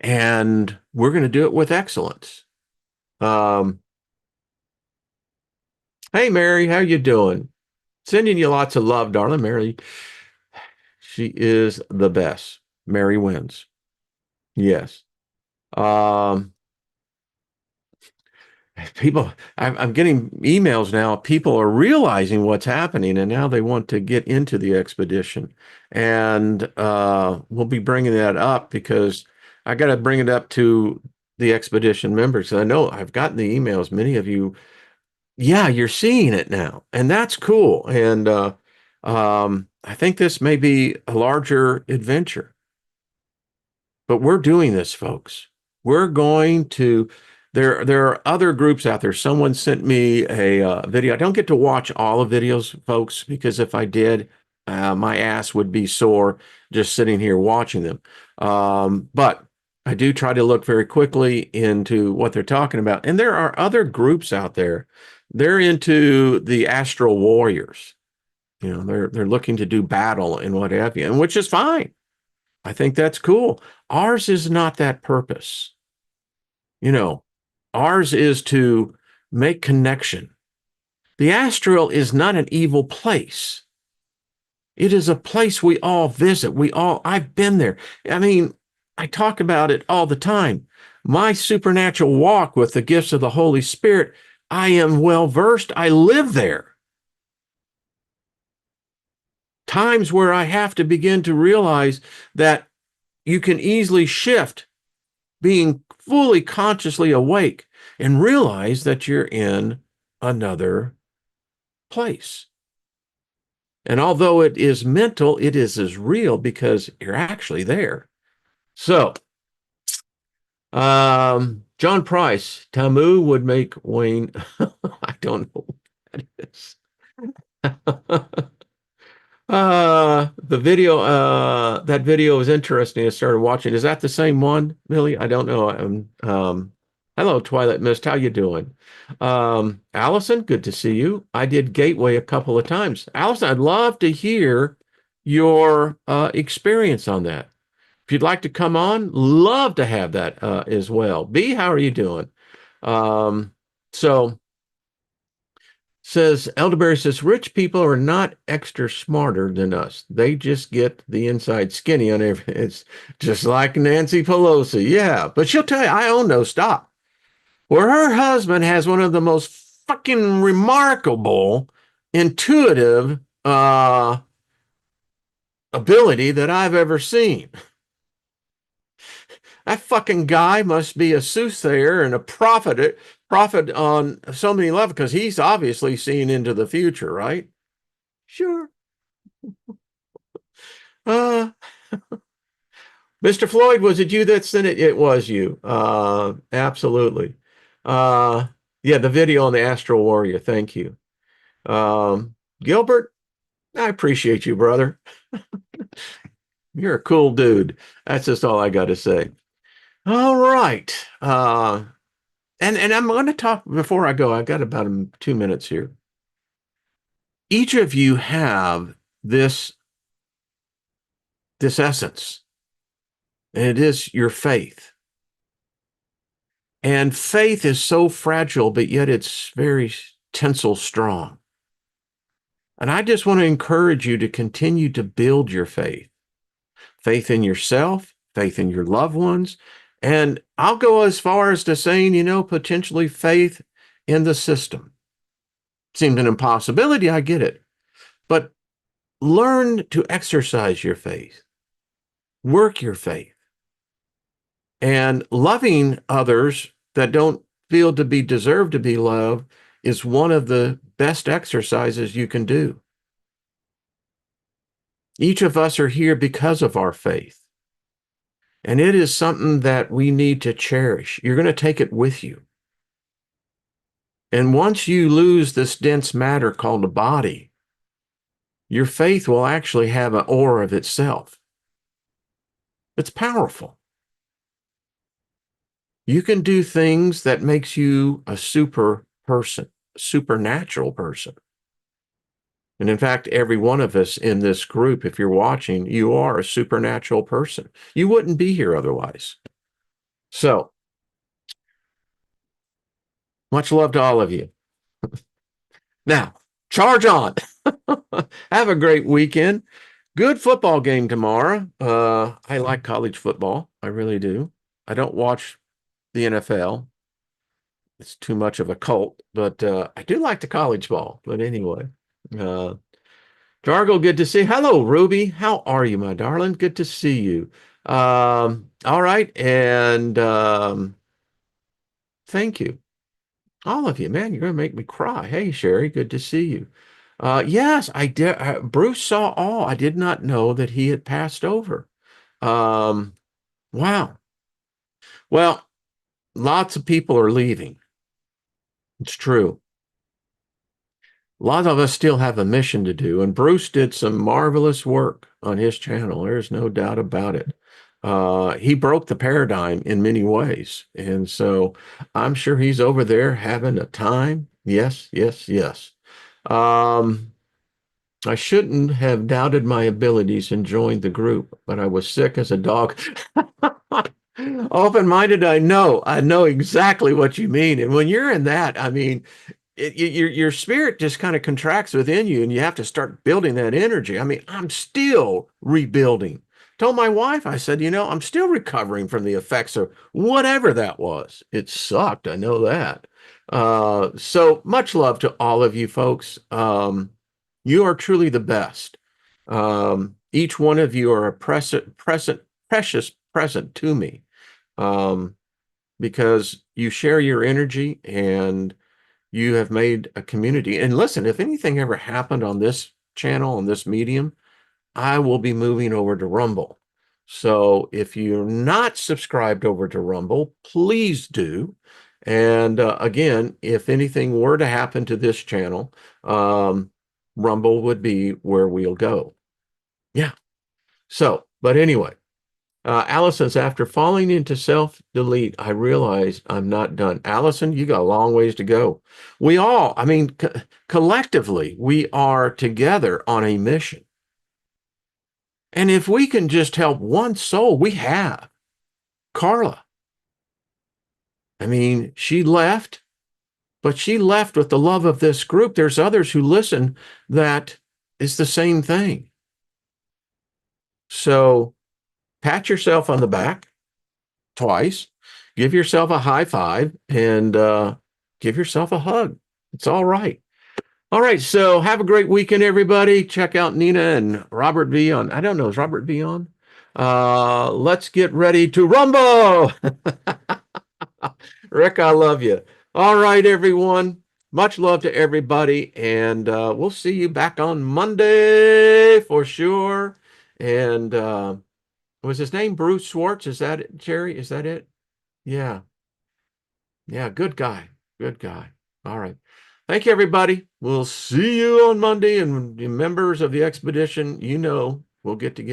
And we're going to do it with excellence. Um, hey, Mary, how you doing? Sending you lots of love, darling. Mary, she is the best. Mary wins. Yes. Um, people, I'm getting emails now. People are realizing what's happening, and now they want to get into the expedition. And we'll be bringing that up because I got to bring it up to the expedition members. I know I've gotten the emails. Many of you, yeah, you're seeing it now, and that's cool. And I think this may be a larger adventure. But we're doing this, folks. We're going to. There are other groups out there. Someone sent me a video. I don't get to watch all the videos, folks, because if I did, my ass would be sore just sitting here watching them. But I do try to look very quickly into what they're talking about. And there are other groups out there. They're into the astral warriors. They're looking to do battle and what have you, and which is fine. I think that's cool. Ours is not that purpose. You know, ours is to make connection. The astral is not an evil place. It is a place we all visit. I've been there. I mean, I talk about it all the time. My supernatural walk with the gifts of the Holy Spirit, I am well versed. I live there. Times where I have to begin to realize that you can easily shift being fully consciously awake and realize that you're in another place. And although it is mental, it is as real because you're actually there. So, John Price, Tamu would make Wayne. I don't know what that is. The video, that video is interesting. I started watching. Is that the same one, Millie? I don't know. Hello, Twilight Mist. How you doing? Allison, good to see you. I did Gateway a couple of times. Allison, I'd love to hear your experience on that. If you'd like to come on, love to have that as well. B, how are you doing? Um, so says Elderberry says rich people are not extra smarter than us. They just get the inside skinny on everything. It's just like Nancy Pelosi. Yeah, but she'll tell you, I own no stock. Where her husband has one of the most fucking remarkable, intuitive ability that I've ever seen. That fucking guy must be a soothsayer and a prophet on so many levels because he's obviously seeing into the future, right? Sure. Uh, Mr. Floyd, was it you that sent it? It was you. Absolutely. Uh, yeah, the video on the Astral Warrior. Thank you. Gilbert, I appreciate you, brother. You're a cool dude. That's just all I got to say. All right. And I'm going to talk before I go. I got about 2 minutes here. Each of you have this essence, and it is your faith. And faith is so fragile, but yet it's very tensile strong. And I just want to encourage you to continue to build your faith. Faith in yourself, faith in your loved ones. And I'll go as far as to saying, potentially faith in the system. Seemed an impossibility, I get it. But learn to exercise your faith. Work your faith. And loving others that don't feel to be deserved to be loved is one of the best exercises you can do. Each of us are here because of our faith. And it is something that we need to cherish. You're going to take it with you. And once you lose this dense matter called a body, your faith will actually have an aura of itself. It's powerful. You can do things that makes you a super person, a supernatural person. And in fact, every one of us in this group, if you're watching, you are a supernatural person. You wouldn't be here otherwise. So, much love to all of you. Now, charge on. Have a great weekend. Good football game tomorrow. I like college football. I really do. I don't watch the NFL. It's too much of a cult, but I do like the college ball. But anyway, Jargo, good to see you. Hello, Ruby. How are you, my darling? Good to see you. All right. And thank you. All of you, man, you're going to make me cry. Hey, Sherry, good to see you. Yes, I did. Bruce saw all. I did not know that he had passed over. Wow. Well, lots of people are leaving. It's true. A lot of us still have a mission to do, and Bruce did some marvelous work on his channel. There's no doubt about it. He broke the paradigm in many ways, and so I'm sure he's over there having a time. Yes, yes, yes. I shouldn't have doubted my abilities and joined the group, but I was sick as a dog. Open-minded, I know exactly what you mean. And when you're in that, I mean, your spirit just kind of contracts within you, and you have to start building that energy. I mean, I'm still rebuilding. Told my wife, I said, I'm still recovering from the effects of whatever that was. It sucked, I know that. So much love to all of you folks. You are truly the best. Each one of you are a precious present to me, um, because you share your energy and you have made a community. And listen, if anything ever happened on this channel, on this medium, I will be moving over to Rumble. So if you're not subscribed over to Rumble, please do. And again, if anything were to happen to this channel, Rumble would be where we'll go. Yeah. So, but anyway, Allison, after falling into self-delete, I realized I'm not done. Allison, you got a long ways to go. We all, I mean, collectively, we are together on a mission. And if we can just help one soul, we have. Carla, I mean, she left, but she left with the love of this group. There's others who listen that is the same thing. So pat yourself on the back twice, give yourself a high five, and give yourself a hug. It's all right. All right. So have a great weekend, everybody. Check out Nina and Robert V on. I don't know. Is Robert V on? Let's get ready to rumble. Rick, I love you. All right, everyone. Much love to everybody. And we'll see you back on Monday for sure. And was his name Bruce Schwartz? Is that it, Jerry? Is that it? Yeah. Yeah. Good guy. Good guy. All right. Thank you, everybody. We'll see you on Monday. And members of the expedition, we'll get together.